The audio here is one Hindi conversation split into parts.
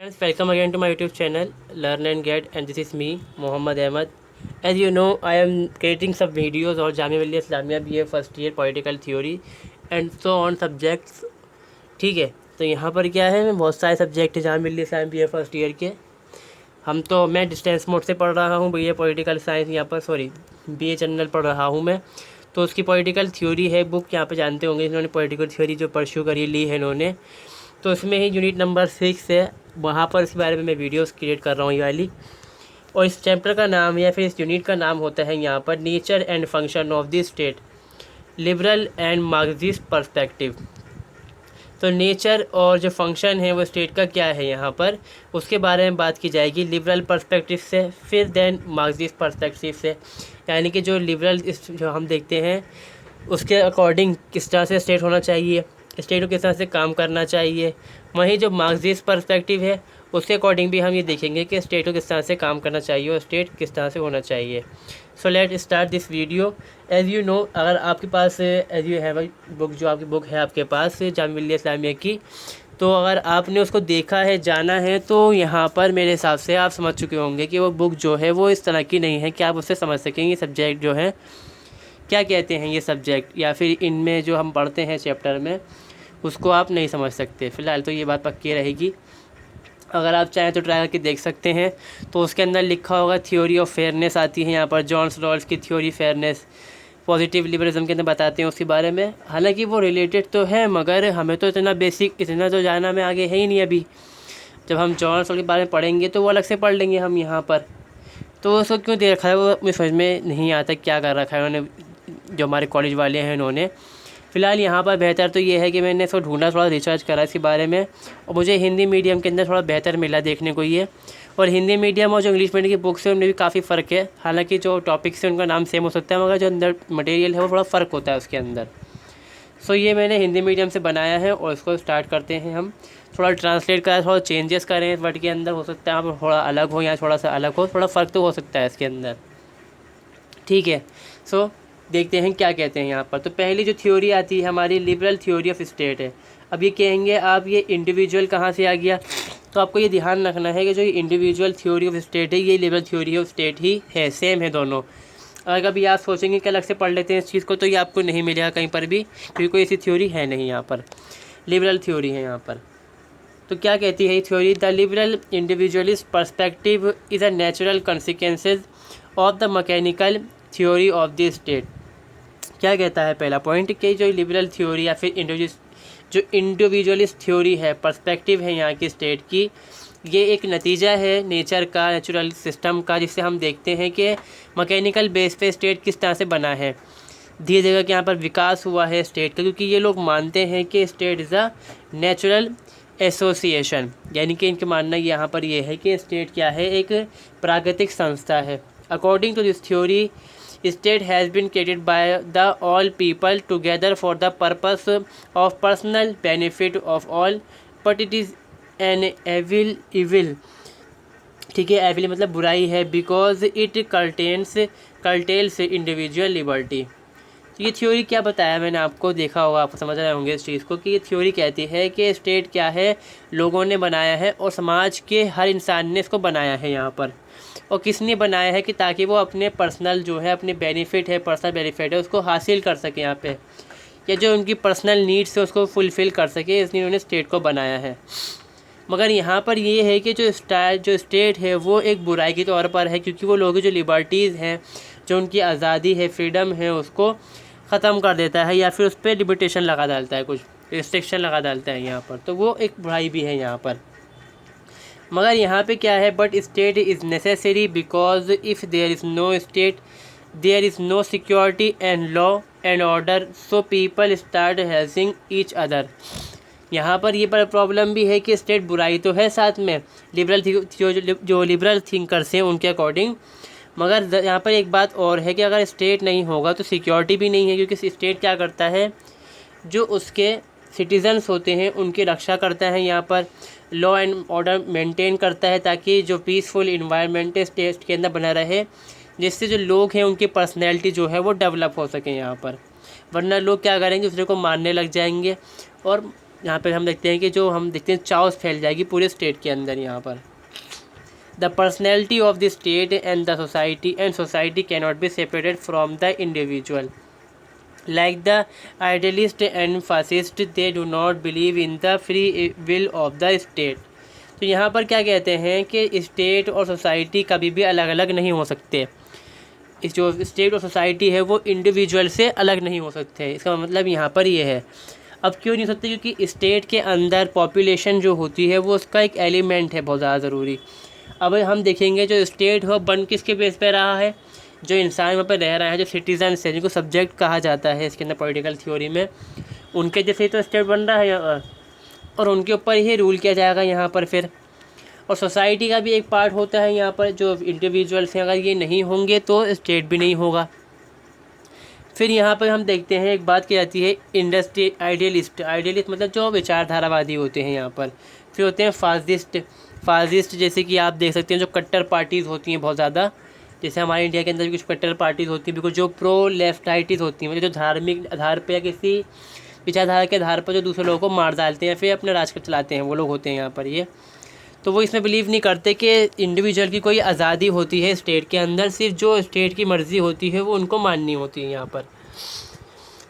Friends, welcome again to my YouTube channel Learn and Get, and this is me Mohammad Ahmed. As you know, I am creating some videos और Jamia Millia Islamia BA first year political theory and so on subjects. ठीक है, तो यहाँ पर क्या है, मैं बहुत सारे सब्जेक्ट है Jamia Millia Islamia BA first year के। मैं डिस्टेंस मोड से पढ़ रहा हूँ BA पॉलिटिकल साइंस, यहाँ पर BA जनरल पढ़ रहा हूँ मैं। तो उसकी पॉलिटिकल थ्योरी है बुक, यहाँ पर जानते होंगे इन्होंने पॉलिटिकल थ्योरी जो परस्यू करी ली है इन्होंने। तो इसमें ही यूनिट नंबर 6 है, वहाँ पर इस बारे में मैं वीडियोस क्रिएट कर रहा हूँ ये वाली। और इस चैप्टर का नाम या फिर इस यूनिट का नाम होता है यहाँ पर nature and function of the state, liberal and Marxist perspective. तो नेचर और जो फंक्शन है वो स्टेट का क्या है यहाँ पर, उसके बारे में बात की जाएगी लिबरल पर्सपेक्टिव से, फिर देन मार्क्सिस्ट पर्सपेक्टिव से। यानी कि जो लिबरल जो हम देखते हैं उसके अकॉर्डिंग किस तरह से स्टेट होना चाहिए, स्टेट को किस तरह से काम करना चाहिए। वहीं जो मार्क्सिस्ट पर्सपेक्टिव है उसके अकॉर्डिंग भी हम ये देखेंगे कि स्टेट को किस तरह से काम करना चाहिए और स्टेट किस तरह से होना चाहिए। So let start this video. As you know, अगर आपके पास एज यू हैव बुक, जो आपकी बुक है आपके पास जामिया मिल्लिया इस्लामिया की, तो अगर आपने उसको देखा है, जाना है, तो यहाँ पर मेरे हिसाब से आप समझ चुके होंगे कि वो बुक जो है वो इस तरह की नहीं है कि आप उससे समझ सकेंगे सब्जेक्ट जो है क्या कहते हैं ये सब्जेक्ट, या फिर इनमें जो हम पढ़ते हैं चैप्टर में उसको आप नहीं समझ सकते। फ़िलहाल तो ये बात पक्की रहेगी। अगर आप चाहें तो ट्राई करके देख सकते हैं। तो उसके अंदर लिखा होगा थ्योरी ऑफ फेयरनेस आती है यहाँ पर, जॉन रॉल्स की थ्योरी फेयरनेस, पॉजिटिव लिबरलिज्म के अंदर बताते हैं उसके बारे में। हालांकि वो रिलेटेड तो है, मगर हमें तो इतना बेसिक, इतना तो जाना में आगे है ही नहीं अभी। जब हम जॉन रॉल्स के बारे में पढ़ेंगे तो वो अलग से पढ़ लेंगे हम यहाँ पर। तो उसको क्यों दे रखा है वो मुझे समझ में नहीं आता, क्या कर रखा है उन्होंने, जो हमारे कॉलेज वाले हैं उन्होंने। फ़िलहाल यहाँ पर बेहतर तो ये है कि मैंने इसको ढूंढा, थोड़ा रिसर्च करा इसके बारे में, और मुझे हिंदी मीडियम के अंदर थोड़ा बेहतर मिला देखने को ये। और हिंदी मीडियम और जो इंग्लिश मीडियम की बुक्स है उनमें भी काफ़ी फ़र्क है। हालांकि जो टॉपिक्स है उनका नाम सेम हो सकता है, मगर जो अंदर मटेरियल है वो थोड़ा फ़र्क होता है उसके अंदर। सो ये मैंने हिंदी मीडियम से बनाया है और इसको स्टार्ट करते हैं हम। थोड़ा ट्रांसलेट करें, थोड़ा चेंजेस करें इस वर्ड के अंदर, हो सकता है थोड़ा अलग हो या थोड़ा सा अलग हो, थोड़ा फ़र्क तो हो सकता है इसके अंदर। ठीक है, सो देखते हैं क्या कहते हैं यहाँ पर। तो पहली जो थ्योरी आती है हमारी लिबरल थ्योरी ऑफ स्टेट है। अब ये कहेंगे आप ये इंडिविजुअल कहाँ से आ गया, तो आपको ये ध्यान रखना है कि जो ये इंडिविजुअल थ्योरी ऑफ स्टेट है ये लिबरल थ्योरी ऑफ स्टेट ही है, सेम है दोनों। अगर कभी आप सोचेंगे कि अलग से पढ़ लेते हैं इस चीज़ को, तो ये आपको नहीं मिलेगा कहीं पर भी, क्योंकि कोई ऐसी थ्योरी है नहीं यहाँ पर, लिबरल थ्योरी है यहाँ पर। तो क्या कहती है ये theory, the liberal individualist perspective is a natural consequences of the mechanical theory of the state. क्या कहता है पहला पॉइंट कि जो लिबरल थ्योरी या फिर इंडिविजुअलिस्ट थ्योरी है, पर्सपेक्टिव है यहाँ की स्टेट की, ये एक नतीजा है नेचर का, नेचुरल सिस्टम का, जिससे हम देखते हैं कि मैकेनिकल बेस पे स्टेट किस तरह से बना है, धीरे धीरे के यहाँ पर विकास हुआ है स्टेट का। क्योंकि ये लोग मानते हैं कि state is a natural association, यानी कि इनका मानना यहाँ पर ये है कि स्टेट क्या है, एक प्राकृतिक संस्था है। According to this theory, state has been created by the all people together for the purpose of personal benefit of all, but it is an evil। ठीक है, evil मतलब बुराई है, because it curtails individual liberty। तो ये थ्योरी क्या बताया मैंने आपको, देखा होगा, आप समझ रहे होंगे इस चीज़ को, कि ये थ्योरी कहती है कि स्टेट क्या है, लोगों ने बनाया है और समाज के हर इंसान ने इसको बनाया है यहाँ पर। और किसने बनाया है कि ताकि वो अपने पर्सनल जो है, अपने बेनिफिट है, पर्सनल बेनिफिट है, उसको हासिल कर सके यहाँ पे, या जो उनकी पर्सनल नीड्स है उसको फुलफ़िल कर सके, इसलिए उन्होंने स्टेट को बनाया है। मगर यहाँ पर ये है कि जो स्टेट है वो एक बुराई के तौर पर है, क्योंकि वो लोगों की जो लिबर्टीज़ हैं, जो उनकी आज़ादी है, फ्रीडम है, उसको ख़त्म कर देता है, या फिर उस पर लिमिटेशन लगा डालता है, कुछ रिस्ट्रिक्शन लगा डालता है यहाँ पर। तो वो एक बुराई भी है यहाँ पर। मगर यहाँ पे क्या है, but state is necessary because if there is no state there is no security and law and order, so people start helping each other. यहाँ पर ये पर प्रॉब्लम भी है कि स्टेट बुराई तो है साथ में, लिबरल जो लिबरल थिंकर्स हैं उनके अकॉर्डिंग। मगर यहाँ पर एक बात और है कि अगर स्टेट नहीं होगा तो सिक्योरिटी भी नहीं है, क्योंकि स्टेट क्या करता है, जो उसके सिटीजन्स होते हैं उनकी रक्षा करता है, यहाँ पर लॉ एंड ऑर्डर मेंटेन करता है, ताकि जो पीसफुल इन्वायरमेंट स्टेट के अंदर बना रहे, जिससे जो लोग हैं उनकी पर्सनैलिटी जो है वो डेवलप हो सके यहाँ पर। वरना लोग क्या करेंगे, दूसरे को मारने लग जाएंगे और यहाँ पर हम देखते हैं कि जो हम देखते हैं चाउस फैल जाएगी पूरे स्टेट के अंदर। यहाँ पर the personality of the state and the society can not be separated from the individual. Like the idealist and fascist, they do not believe in the free will of the state। तो यहाँ पर क्या कहते हैं कि स्टेट और सोसाइटी कभी भी अलग अलग नहीं हो सकते। इस जो स्टेट और सोसाइटी है वो इंडिविजुअल से अलग नहीं हो सकते। इसका मतलब यहाँ पर ये है। अब क्यों नहीं हो सकते? क्योंकि स्टेट के अंदर पॉपुलेशन जो होती है वो उसका एक एलिमेंट है बहुत ज़्यादा ज़रूरी। अब हम देखेंगे जो स्टेट हो बन किसके बेस पे रहा है, जो इंसान वहाँ पर रह रहा है, जो सिटीजन्स है, जिनको सब्जेक्ट कहा जाता है इसके अंदर पॉलिटिकल थ्योरी में, उनके जैसे ही तो स्टेट बन रहा है यहाँ, और उनके ऊपर ही रूल किया जाएगा यहाँ पर फिर। और सोसाइटी का भी एक पार्ट होता है यहाँ पर, जो इंडिविजुअल्स हैं, अगर ये नहीं होंगे तो स्टेट भी नहीं होगा। फिर यहाँ पर हम देखते हैं एक बात की जाती है इंडस्ट्री आइडियलिस्ट मतलब जो विचारधारावादी होते हैं यहाँ पर। फिर होते हैं फासिस्ट जैसे कि आप देख सकते हैं जो कट्टर पार्टीज़ होती हैं बहुत ज़्यादा, जैसे हमारे इंडिया के अंदर भी कुछ कट्टर पार्टीज़ होती हैं, बिल्कुल जो प्रो लेफ्ट राइटिस होती हैं, मतलब जो धार्मिक आधार पर या किसी विचारधारा के आधार पर जो दूसरे लोगों को मार डालते हैं फिर अपना राज चलाते हैं, वो लोग होते हैं यहाँ पर ये। तो वो इसमें बिलीव नहीं करते कि इंडिविजुअल की कोई आज़ादी होती है स्टेट के अंदर, सिर्फ जो स्टेट की मर्ज़ी होती है वो उनको माननी होती है यहाँ पर।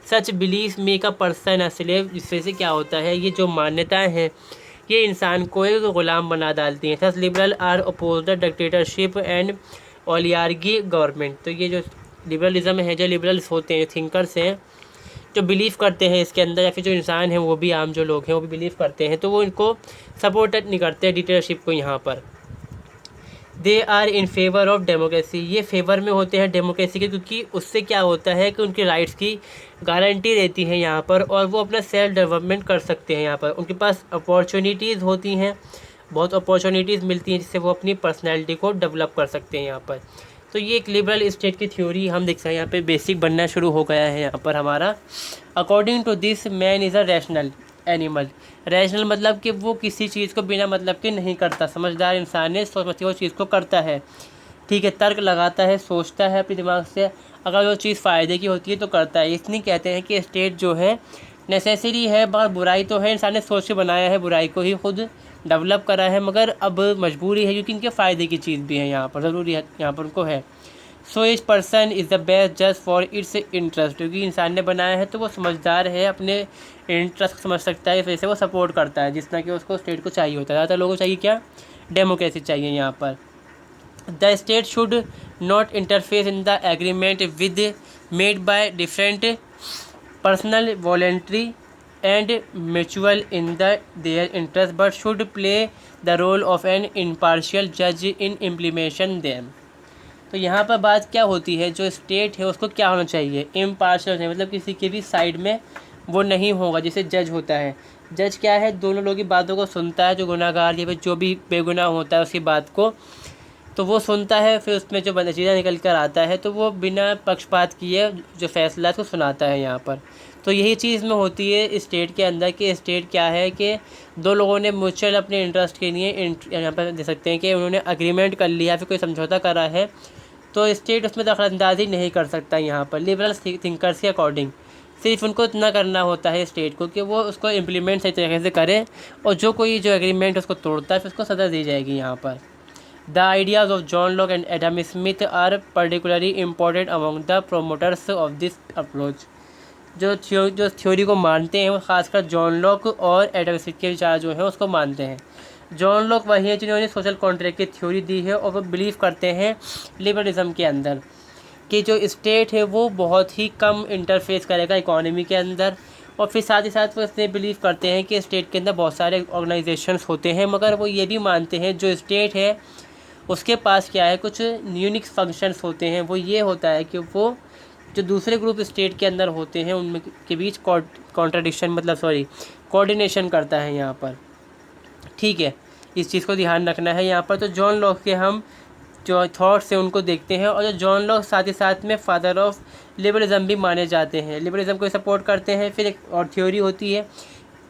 Such belief make a person a slave, जिससे से क्या होता है, ये जो मान्यताएं हैं ये इंसान को एक ग़ुलाम बना डालती हैं। Such liberal are oppose the dictatorship and oligarchy government. तो ये जो लिबरलिज़म है, जो लिबरल्स होते हैं, थिंकर्स हैं, जो बिलीव करते हैं इसके अंदर, या फिर जो इंसान है वो भी आम जो लोग हैं वो भी बिलीव करते हैं, तो वो इनको सपोर्ट नहीं करते डिक्टेटरशिप को यहाँ पर। They are in favour of democracy, ये फेवर में होते हैं डेमोक्रेसी के, क्योंकि उससे क्या होता है कि उनके राइट्स की गारंटी रहती है यहाँ पर, और वो अपना सेल्फ डेवलपमेंट कर सकते हैं यहाँ पर। उनके पास अपॉर्चुनिटीज़ होती हैं, बहुत अपॉर्चुनिटीज़ मिलती हैं जिससे वो अपनी पर्सनैलिटी को डेवलप कर सकते हैं यहाँ पर। तो ये एक लिबरल स्टेट की थ्योरी हम देख सकते हैं यहाँ पे बेसिक बनना शुरू हो गया है यहाँ पर हमारा। According to this man is a rational animal. Rational मतलब कि वो किसी चीज़ को बिना मतलब के नहीं करता, समझदार इंसान है, सोच समझ के वो चीज़ को करता है, ठीक है, तर्क लगाता है, सोचता है अपने दिमाग से, अगर वो चीज़ फ़ायदे की होती है तो करता है। इसलिए कहते हैं कि स्टेट जो है नेसेसरी है, मगर बुराई तो है, इंसान ने सोच के बनाया है, बुराई को ही खुद डेवलप करा है, मगर अब मजबूरी है क्योंकि इनके फ़ायदे की चीज़ भी है यहाँ पर, ज़रूरी है यहाँ पर उनको है। सो each person is the best just for its interest, क्योंकि इंसान ने बनाया है तो वो समझदार है, अपने इंटरेस्ट समझ सकता है, इस वजह से वो सपोर्ट करता है जितना कि उसको स्टेट को चाहिए होता है। ज़्यादातर लोगों को चाहिए क्या, डेमोक्रेसी चाहिए यहाँ पर। The state should not interfere in the agreement with made by different personal voluntary and mutual in their interest, but should play the role of an impartial judge in implementation them। तो यहाँ पर बात क्या होती है, जो स्टेट है उसको क्या होना चाहिए, इम्पार्शियल चाहिए, मतलब किसी के भी साइड में वो नहीं होगा। जैसे जज होता है, जज क्या है, दोनों लोगों की बातों को सुनता है, जो गुनाहगार या फिर जो भी बेगुनाह होता है उसकी बात को तो वो सुनता है, फिर उसमें जो नतीजा निकल कर आता है तो वो बिना पक्षपात किए जो फैसला है उसको सुनाता है यहाँ पर। तो यही चीज़ में होती है स्टेट के अंदर कि स्टेट क्या है कि दो लोगों ने म्यूचुअल अपने इंटरेस्ट के लिए यहाँ पर दे सकते हैं कि उन्होंने अग्रीमेंट कर लिया, फिर कोई समझौता करा है तो स्टेट उसमें दखलअंदाजी नहीं कर सकता यहाँ पर। लिबरल थिंकर्स के अकॉर्डिंग सिर्फ उनको इतना करना होता है स्टेट को कि वो उसको इम्प्लीमेंट सही तरीके से करे, और जो कोई जो एग्रीमेंट उसको तोड़ता है फिर उसको सज़ा दी जाएगी यहाँ पर। The ideas of John Locke and Adam Smith are particularly important among the promoters of this approach। जो थ्योरी को मानते हैं वो खासकर जॉन लॉक और एडम स्मिथ के विचार जो हैं उसको मानते हैं। जॉन लॉक वही है जिन्होंने सोशल कॉन्ट्रैक्ट की थ्योरी दी है, और वो बिलीव करते हैं लिबरलिज्म के अंदर कि जो स्टेट है वो बहुत ही कम इंटरफेस करेगा इकोनॉमी के अंदर, और फिर साथ ही साथ वो इसलिए बिलीव करते हैं कि स्टेट के अंदर बहुत सारे ऑर्गेनाइजेशंस होते हैं, मगर वो ये भी मानते हैं जो स्टेट है उसके पास क्या है, कुछ यूनिक फंक्शंस होते हैं। वो ये होता है कि वो जो दूसरे ग्रुप स्टेट के अंदर होते हैं उनमें के बीच कॉन्ट्रडिक्शन मतलब कोऑर्डिनेशन करता है यहाँ पर, ठीक है, इस चीज़ को ध्यान रखना है यहाँ पर। तो जॉन लॉक के हम जो थॉट्स हैं उनको देखते हैं, और जो जॉन लॉक साथ ही साथ में फादर ऑफ लिबरलिज्म भी माने जाते हैं, लिबरलिज्म को सपोर्ट करते हैं। फिर एक और थ्योरी होती है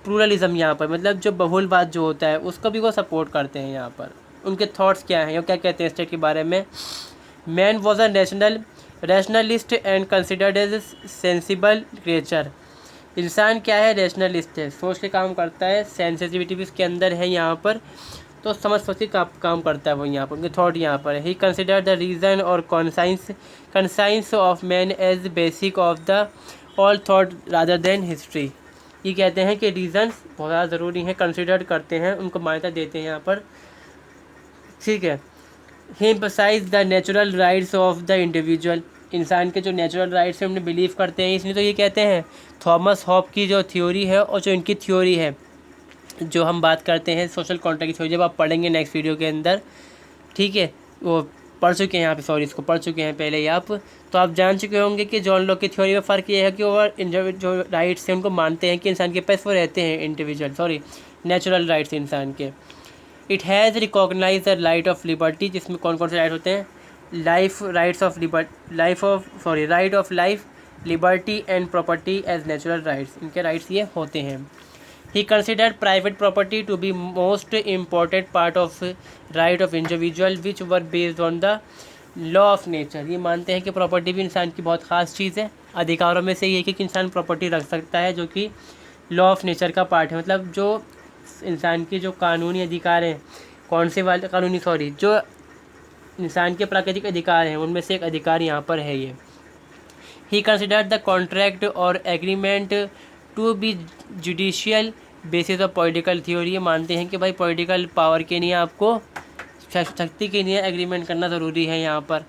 प्लूरलिज्म यहाँ पर, मतलब जो बहुलवाद जो होता है उसको भी वो सपोर्ट करते हैं यहाँ पर। उनके थॉट्स क्या हैं, वो क्या कहते हैं स्टेट के बारे में। Man was a rationalist and considered as sensible creature, इंसान क्या है, रैशनलिस्ट है, सोच के काम करता है, सेंसिटिविटी भी उसके अंदर है यहाँ पर, तो समझ सोच के काम करता है वो यहाँ पर, उनके थॉट यहाँ पर है। ही कंसिडर द रीज़न और conscience of man as basic of the all thought rather than history. ये कहते हैं कि रीज़न्स बहुत ज़्यादा ज़रूरी हैं, कंसिडर करते हैं, उनको मान्यता देते हैं यहाँ पर, ठीक है। He emphasize the natural rights of the individual, इंसान के जो नेचुरल राइट्स हैं उन्हें बिलीव करते हैं, इसलिए तो ये कहते हैं। थॉमस हॉब की जो थ्योरी है और जो इनकी थ्योरी है, जो हम बात करते हैं सोशल कॉन्ट्रैक्ट की थ्योरी, जब आप पढ़ेंगे नेक्स्ट वीडियो के अंदर, ठीक है, वो पढ़ चुके हैं यहाँ पे, सॉरी इसको पढ़ चुके हैं पहले ही आप, तो आप जान चुके होंगे कि जॉन लॉक की थ्योरी में फ़र्क ये है कि वो जो राइट्स हैं उनको मानते हैं कि इंसान के पास वो रहते हैं, इंडिविजुअल नेचुरल राइट्स इंसान के। It has recognise the right of liberty, जिसमें कौन कौन से राइट होते हैं, right of life, liberty and property as natural rights, इनके राइट्स ये होते हैं। He considered private property to be most important part of right of individual which were based on the law of nature. ये मानते हैं कि प्रॉपर्टी भी इंसान की बहुत ख़ास चीज़ है, अधिकारों में से ये है कि इंसान प्रॉपर्टी रख सकता है, जो कि लॉ ऑफ नेचर का पार्ट है, मतलब जो इंसान के जो कानूनी अधिकार हैं, कौन से वाले कानूनी, जो इंसान के प्राकृतिक अधिकार हैं उनमें से एक अधिकार यहाँ पर है ये। ही कंसिडर्ड द कॉन्ट्रैक्ट और agreement to be judicial basis of political theory. ये मानते हैं कि भाई पॉलिटिकल पावर के लिए, आपको शक्ति के लिए एग्रीमेंट करना ज़रूरी है यहाँ पर,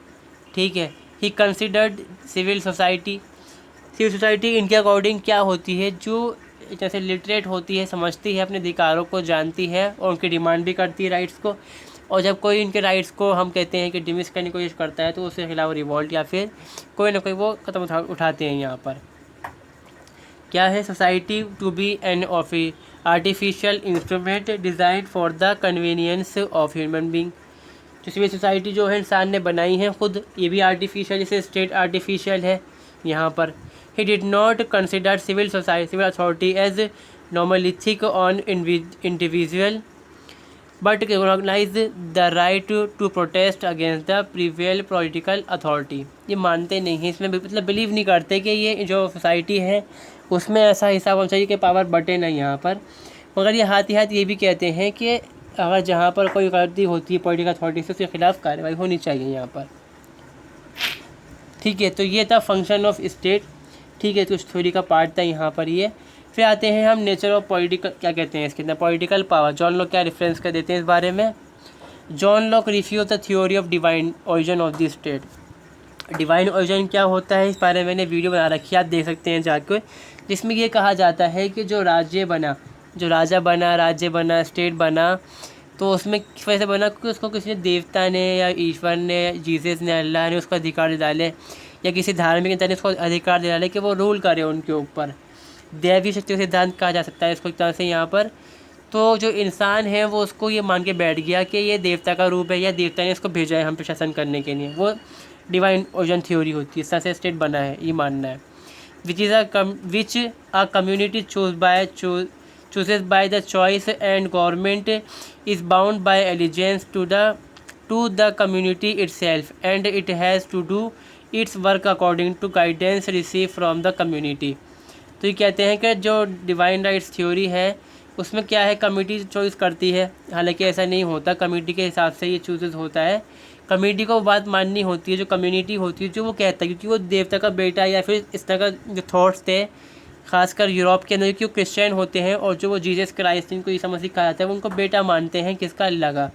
ठीक है। ही कंसिडर्ड सिविल सोसाइटी इनके अकॉर्डिंग क्या होती है, जो जैसे लिटरेट होती है, समझती है, अपने अधिकारों को जानती है और उनकी डिमांड भी करती है राइट्स को, और जब कोई इनके राइट्स को हम कहते हैं कि डिमिस करने की कोशिश करता है तो उसके खिलाफ रिवॉल्ट या फिर कोई ना कोई वो कदम उठाते हैं यहाँ पर। क्या है, society to be an artificial instrument design for the convenience of human being. जो सिविल सोसाइटी जो है इंसान ने बनाई है खुद, ये भी आर्टिफिशियल, जैसे स्टेट आर्टिफिशियल है यहाँ पर। He did not consider civil authority as monolithic on individual but recognize the right to protest against the prevail political authority. ये मानते नहीं हैं, इसमें मतलब बिलीव नहीं करते कि ये जो सोसाइटी है उसमें ऐसा हिसाब होना चाहिए कि पावर बटे नहीं यहाँ पर, मगर ये हाथ ही हाथ ये भी कहते हैं कि अगर जहाँ पर कोई गलती होती है पॉलिटिकल अथॉरिटी से, उसके खिलाफ कार्रवाई होनी चाहिए यहाँ पर, ठीक है। तो ये था फंक्शन ऑफ स्टेट, ठीक है, तो उस थ्योरी का पार्ट था यहाँ पर ये। फिर आते हैं हम नेचर ऑफ पॉलिटिकल, क्या कहते हैं इसके अंदर, पॉलिटिकल पावर। जॉन लॉक क्या रेफरेंस कर देते हैं इस बारे में, John Locke refuse the theory of divine origin of the state. Divine origin क्या होता है, इस बारे में मैंने वीडियो बना रखी है, आप देख सकते हैं जाकर, जिसमें ये कहा जाता है कि जो राजा बना, राज्य बना, स्टेट बना, तो उसमें किस वजह से बना, क्योंकि उसको किसी ने, देवता ने या ईश्वर ने, जीसस ने, अल्लाह ने उसको अधिकार दे डाले, या किसी धार्मिक नेता ने उसको अधिकार दे डाले कि वो रूल करे उनके ऊपर। दैवीय शक्ति का सिद्धांत कहा जा सकता है इसको एक तरह से यहाँ पर। तो जो इंसान है वो उसको ये मान के बैठ गया कि ये देवता का रूप है, या देवता ने इसको भेजा है हम पे शासन करने के लिए, वो डिवाइन ओरिजिन थ्योरी होती है, इस तरह से स्टेट बना है, ये मानना है। Which a community chooses by the choice and government is bound by allegiance to the community itself and it has to do its work according to guidance received from the community। तो ये कहते हैं कि जो डिवाइन राइट्स थ्योरी है उसमें क्या है, कम्युनिटी चॉइस करती है, हालांकि ऐसा नहीं होता, कम्युनिटी के हिसाब से ये चूजेस होता है। कम्युनिटी को बात माननी होती है, जो कम्युनिटी होती है जो वो कहता है, क्योंकि वो देवता का बेटा या फिर इस तरह का जो थॉट्स थे, खासकर यूरोप के अंदर क्यों क्रिश्चियन होते हैं और जो वो जीसस क्राइस्ट इनको ईसा मसीह कहा जाता है, वो उनको बेटा मानते हैं, किसका, अल्लाह का,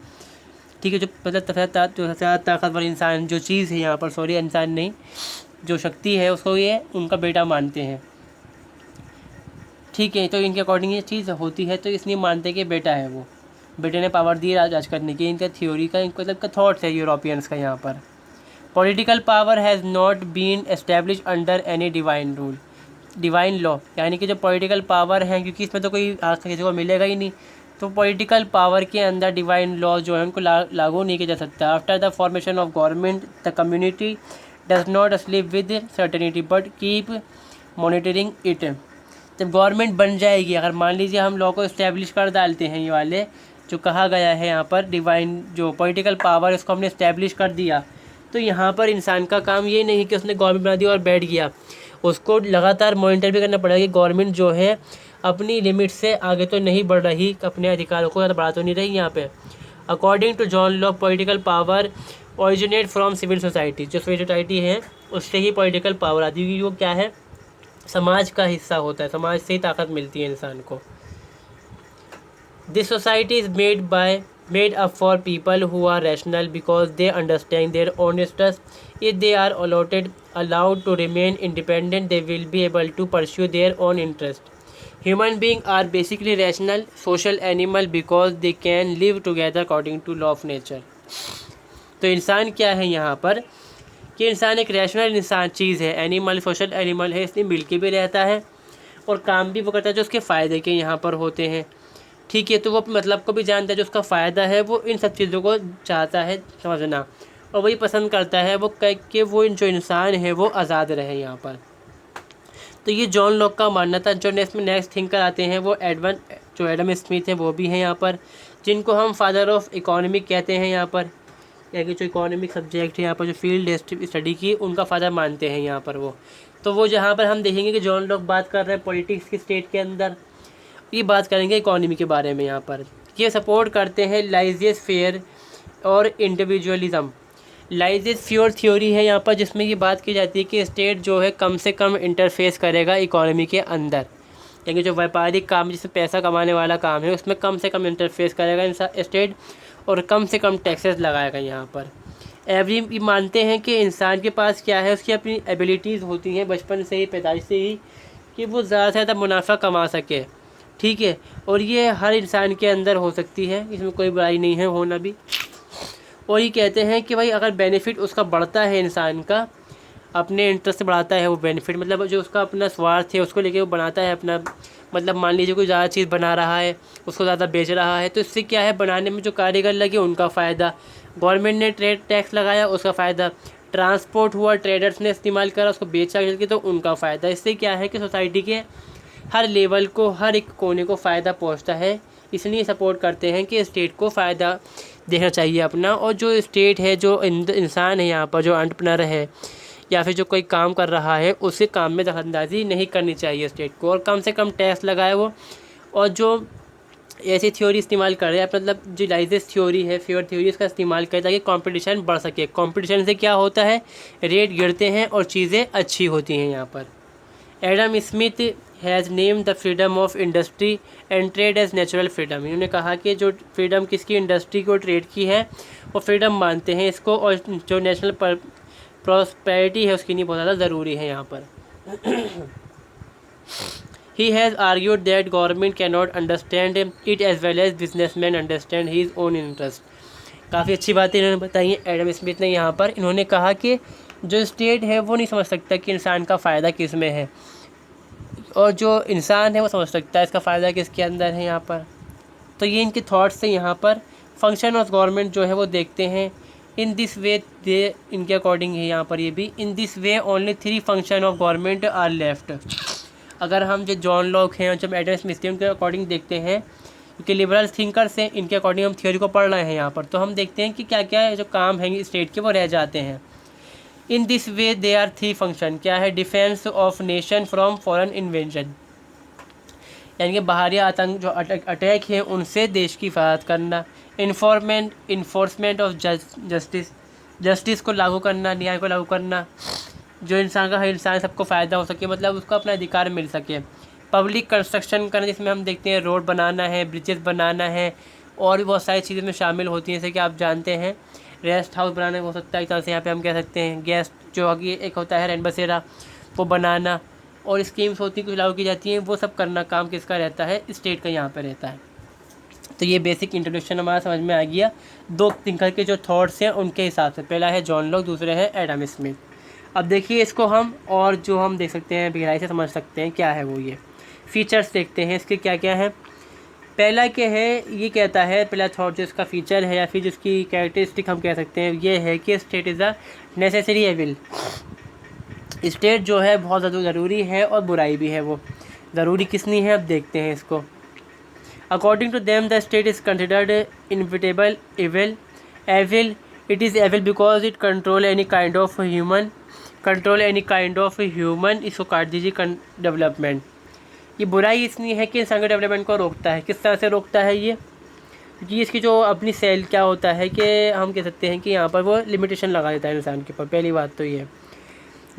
ठीक है। जो मतलब जो सबसे ताकतवर इंसान जो चीज़ है यहाँ पर, इंसान नहीं, जो शक्ति है उसको ये उनका बेटा मानते हैं, ठीक है। तो इनके अकॉर्डिंग ये चीज़ होती है, तो इसलिए मानते हैं कि बेटा है, वो बेटे ने पावर दी राज करने की, इनका थ्योरी का, इनका मतलब का थॉट्स है यूरोपियंस का यहाँ पर। Political power has not been establish under any divine law, यानी कि जो पॉलिटिकल पावर है, क्योंकि इसमें तो कोई किसी को मिलेगा ही नहीं, तो पॉलिटिकल पावर के अंदर डिवाइन लॉ जो है उनको लागू नहीं किया जा सकता। After the formation of government the community does not sleep with certainty but keep monitoring it. जब गवर्नमेंट बन जाएगी, अगर मान लीजिए हम लॉ को इस्टेब्लिश कर डालते हैं, ये वाले जो कहा गया है यहाँ पर, डिवाइन जो पॉलिटिकल पावर इसको हमने इस्टेब्लिश कर दिया, तो यहाँ पर इंसान का काम ये नहीं कि उसने गवर्नमेंट बना दी और बैठ गया, उसको लगातार मॉनिटर भी करना पड़ेगा कि गवर्नमेंट जो है अपनी लिमिट से आगे तो नहीं बढ़ रही, अपने अधिकारों को ज़्यादा बढ़ा तो नहीं रही यहाँ पे। According to John Locke political power originate from civil society, जो सिविल सोसाइटी है उससे ही पॉलिटिकल पावर आती है, क्योंकि वो क्या है, समाज का हिस्सा होता है, समाज से ही ताकत मिलती है इंसान को। This society is made up for people who are rational because they understand their own interests. If they are allowed to remain independent, they will be able to pursue their own interests. Human beings are basically rational social animal because they can live together according to law of nature. तो इंसान क्या है यहाँ पर कि इंसान एक रैशनल इंसान चीज़ है, एनिमल सोशल एनिमल है, इसलिए मिल के भी रहता है और काम भी वो करता है जो उसके फ़ायदे के यहाँ पर होते हैं। ठीक है, तो वो अपने मतलब को भी जानता है, जो उसका फ़ायदा है वो इन सब चीज़ों को चाहता है समझना, और वही पसंद करता है वो कि वो जो इंसान है वो आज़ाद रहे यहाँ पर। तो ये जॉन लॉक का मानना था। जो नेक्स्ट थिंकर आते हैं वो एडम स्मिथ है, वो भी हैं यहाँ पर, जिनको हम फादर ऑफ इकोनॉमिक कहते हैं यहाँ पर, यानी जो इकोनॉमिक सब्जेक्ट है यहाँ पर जो फील्ड स्टडी की, उनका फादर मानते हैं यहाँ पर वो। तो वो जहाँ पर हम देखेंगे कि जॉन लॉक बात कर रहे हैं पॉलिटिक्स की स्टेट के अंदर, ये बात करेंगे इकोनॉमी के बारे में यहाँ पर। ये सपोर्ट करते हैं लाइजियस फेयर और इंडिविजुअलिज्म। लाइजियस फ्योर थ्योरी है यहाँ पर, जिसमें ये बात की जाती है कि स्टेट जो है कम से कम इंटरफेस करेगा इकोनॉमी के अंदर, यानी जो व्यापारिक काम जिसमें पैसा कमाने वाला काम है उसमें कम से कम इंटरफेस करेगा स्टेट, और कम से कम टैक्सेस लगाएगा यहाँ पर। एवरी मानते हैं कि इंसान के पास क्या है, उसकी अपनी एबिलिटीज़ होती हैं बचपन से ही, पैदाइश से ही, कि वो ज़्यादा से ज़्यादा मुनाफा कमा सके। ठीक है, और ये हर इंसान के अंदर हो सकती है, इसमें कोई बुराई नहीं है होना भी। और ये कहते हैं कि भाई अगर बेनिफिट उसका बढ़ता है, इंसान का अपने इंटरेस्ट से बढ़ाता है वो बेनिफिट, मतलब जो उसका अपना स्वार्थ है उसको लेके वो बनाता है अपना, मतलब मान लीजिए कोई ज़्यादा चीज़ बना रहा है, उसको ज़्यादा बेच रहा है, तो इससे क्या है, बनाने में जो कारीगर लगे उनका फ़ायदा, गवर्नमेंट ने ट्रेड टैक्स लगाया उसका फ़ायदा, ट्रांसपोर्ट हुआ, ट्रेडर्स ने इस्तेमाल करा, उसको बेचा करके तो उनका फ़ायदा। इससे क्या है कि सोसाइटी के हर लेवल को, हर एक कोने को फ़ायदा पहुंचता है। इसलिए सपोर्ट करते हैं कि स्टेट को फ़ायदा देखना चाहिए अपना, और जो स्टेट है, जो इंसान है यहाँ पर, जो एंटरप्रेन्योर है या फिर जो कोई काम कर रहा है, उसके काम में दखलंदाजी नहीं करनी चाहिए स्टेट को, और कम से कम टैक्स लगाए वो। और जो ऐसी थ्योरी इस्तेमाल कर रहे हैं, मतलब जो लाइजियस थ्योरी है, फेयर थ्योरी, इसका इस्तेमाल करें ताकि कंपटीशन बढ़ सके। कंपटीशन से क्या होता है, रेट गिरते हैं और चीज़ें अच्छी होती हैं यहाँ पर। Adam Smith has named the freedom of industry and trade as natural freedom. इन्होंने कहा कि जो फ्रीडम किसकी, इंडस्ट्री को, ट्रेड की है, वो फ्रीडम मानते हैं इसको, और जो नेशनल प्रॉस्पेरिटी है उसके लिए बहुत ज़्यादा ज़रूरी है यहाँ पर। He has argued that government cannot understand it as well as businessmen understand his own interest. काफ़ी अच्छी बातें इन्होंने बताई हैं एडम स्मिथ ने यहाँ पर। इन्होंने कहा कि जो स्टेट है वो नहीं समझ सकता कि इंसान का फ़ायदा किस में है, और जो इंसान है वो समझ सकता है इसका फ़ायदा किसके अंदर है यहाँ पर। तो ये इनके थॉट्स से यहाँ पर फंक्शन ऑफ गवर्नमेंट जो है वो देखते हैं। इन दिस वे दे, इनके अकॉर्डिंग है यहाँ पर ये भी, in this way only 3 function of government are left. अगर हम जो जॉन लॉक हैं और जब एडम स्मिथ हैं उनके अकॉर्डिंग देखते हैं, क्योंकि लिबरल थिंकर्स हैं, इनके अकॉर्डिंग हम थ्योरी को पढ़ रहे हैं यहाँ पर, तो हम देखते हैं कि क्या क्या जो काम हैं स्टेट के वो रह जाते हैं। In this way they are 3 function, क्या है, defence of nation from foreign invention, यानी कि बाहरी आतंक जो अटैक है उनसे देश की हिफाजत करना, इन्फोर्समेंट ऑफ जस्टिस को लागू करना, न्याय को लागू करना, जो इंसान का हर इंसान सबको फ़ायदा हो सके, मतलब उसको अपना अधिकार मिल सके, पब्लिक कंस्ट्रक्शन करना, जिसमें हम देखते हैं रोड बनाना है, ब्रिजेस बनाना है, और भी बहुत सारी चीज़ें में शामिल होती हैं, जैसे कि आप जानते हैं रेस्ट हाउस बनाना हो सकता है, एक तरह से यहाँ पे हम कह सकते हैं गेस्ट जो कि एक होता है रैन बसेरा, वो बनाना, और स्कीम्स होती हैं कुछ लागू की जाती हैं, वो सब करना काम किसका रहता है, स्टेट का यहाँ पर रहता है। तो ये बेसिक इंट्रोडक्शन हमारा समझ में आ गया 2 थिंकर के जो थॉट्स हैं उनके हिसाब से। पहला है जॉन लॉक, दूसरे है एडम स्मिथ। अब देखिए इसको हम और जो हम देख सकते हैं गहराई से समझ सकते हैं क्या है वो, ये फीचर्स देखते हैं इसके क्या क्या है। पहला क्या है, ये कहता है, पहला थॉट जो इसका फीचर है या फिर जिसकी कैरेक्टरिस्टिक हम कह सकते हैं, ये है कि state is a necessary evil. State जो है बहुत ज़्यादा ज़रूरी है और बुराई भी है। वो ज़रूरी किसनी है, अब देखते हैं इसको। According to them the state is considered inevitable evil. It is evil because it control any kind of human control any kind of human, इसको काट दीजिए डेवलपमेंट। ये बुराई इसलिए है कि इंसान के डेवलपमेंट को रोकता है। किस तरह से रोकता है ये? क्योंकि इसकी जो अपनी सेल क्या होता है कि हम कह सकते हैं कि यहाँ पर वो लिमिटेशन लगा देता है इंसान के ऊपर। पहली बात तो ये।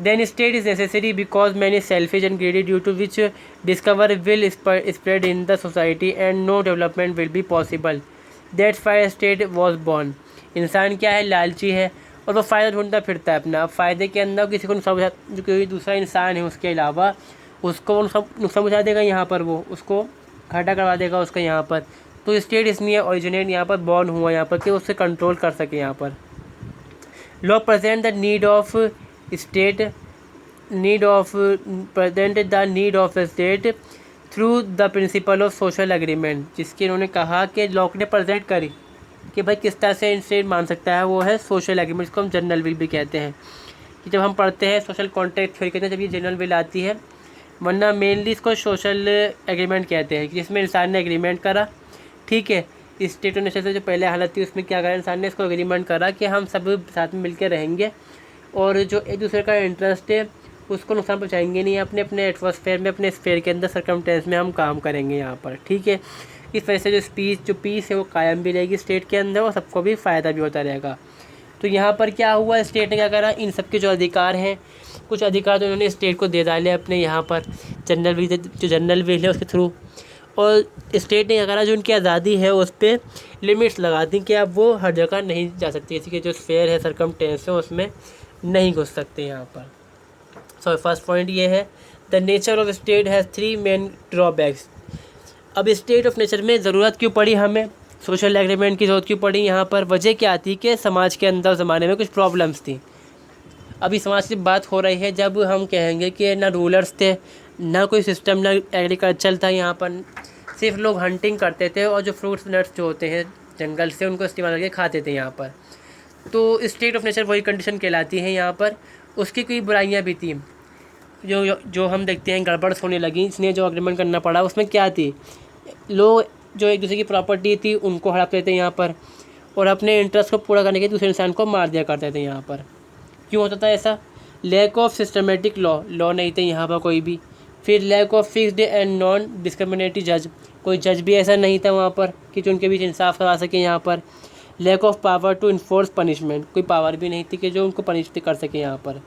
Then state is necessary because many selfish and greedy due to which discover will spread in the society and no development will be possible. That's why state was born. इंसान क्या है? लालची है और वो फ़ायदा ढूंढता फिरता है अपना। फ़ायदे के अंदर किसी को नुकसान जो कोई दूसरा इंसान है उसके अलावा उसको वो नुकसान पहुँचा देगा, यहाँ पर वो उसको घाटा करवा देगा उसका यहाँ पर। तो स्टेट इसलिए ओरिजिनेट यहाँ पर बॉर्न हुआ यहाँ पर कि उससे कंट्रोल कर सके यहाँ पर। Law present the need of state through the principle of social agreement, जिसकी इन्होंने कहा कि लॉक ने प्रेजेंट करी कि भाई किस तरह से स्टेट मान सकता है, वो है सोशल एग्रीमेंट, जिसको हम जनरल विल भी कहते हैं। कि जब हम पढ़ते हैं सोशल कॉन्ट्रैक्ट थ्योरी कहते हैं, जब ये जनरल विल आती है, वरना मेनली इसको सोशल एग्रीमेंट कहते हैं, जिसमें इंसान ने एग्रीमेंट करा। ठीक है, स्टेट और नेशन से जो पहले हालत थी उसमें क्या करा इंसान ने, इसको एग्रीमेंट करा कि हम सब साथ में मिलकर रहेंगे और जो एक दूसरे का इंटरेस्ट है उसको नुकसान पहुँचाएंगे नहीं, अपने अपने एटमॉस्फेयर में, अपने स्फेयर के अंदर सर्कमस्टेंस में हम काम करेंगे यहाँ पर। ठीक है, इस वजह से जो पीस है वो कायम भी रहेगी स्टेट के अंदर और सबको भी फ़ायदा भी होता रहेगा। तो यहाँ पर क्या हुआ, स्टेट ने क्या करा, इन सब के जो अधिकार हैं, कुछ अधिकार तो उन्होंने स्टेट को दे डाले अपने यहाँ पर जनरल विल है उसके थ्रू। और स्टेट ने क्या करा, जो उनकी आज़ादी है उस पर लिमिट्स लगा दी कि अब वो हर जगह नहीं जा सकती, किसी के जो स्फेयर है सर्कमस्टेंस है उसमें नहीं घुस सकते यहाँ पर। सो फर्स्ट पॉइंट ये है, the nature of state has 3 main drawbacks. अब स्टेट ऑफ नेचर में ज़रूरत क्यों पड़ी हमें, सोशल एग्रीमेंट की ज़रूरत क्यों पड़ी यहाँ पर? वजह क्या थी कि समाज के अंदर ज़माने में कुछ प्रॉब्लम्स थी। अभी समाज की बात हो रही है जब हम कहेंगे कि ना रूलर्स थे, ना कोई सिस्टम, ना एग्रीकल्चर था यहाँ पर, सिर्फ लोग हंटिंग करते थे और जो फ्रूट्स नट्स जो होते हैं जंगल से उनको इस्तेमाल करके खाते थे यहाँ पर। तो स्टेट ऑफ नेचर वही कंडीशन कहलाती है यहाँ पर। उसकी कई बुराइयाँ भी थी जो हम देखते हैं गड़बड़ होने लगी, इसलिए जो एग्रीमेंट करना पड़ा। उसमें क्या थी, लोग जो एक दूसरे की प्रॉपर्टी थी उनको हड़प लेते यहाँ पर और अपने इंटरेस्ट को पूरा करने के दूसरे इंसान को मार दिया करते थे यहाँ पर। क्यों होता था ऐसा? लैक ऑफ सिस्टमेटिक लॉ नहीं थे यहाँ पर कोई भी। फिर lack of fixed and non discriminatory जज, कोई जज भी ऐसा नहीं था वहाँ पर कि जो उनके बीच इंसाफ करा सके यहाँ पर। Lack of power to enforce punishment, कोई पावर भी नहीं थी कि जो उनको पनिश कर सके यहाँ पर।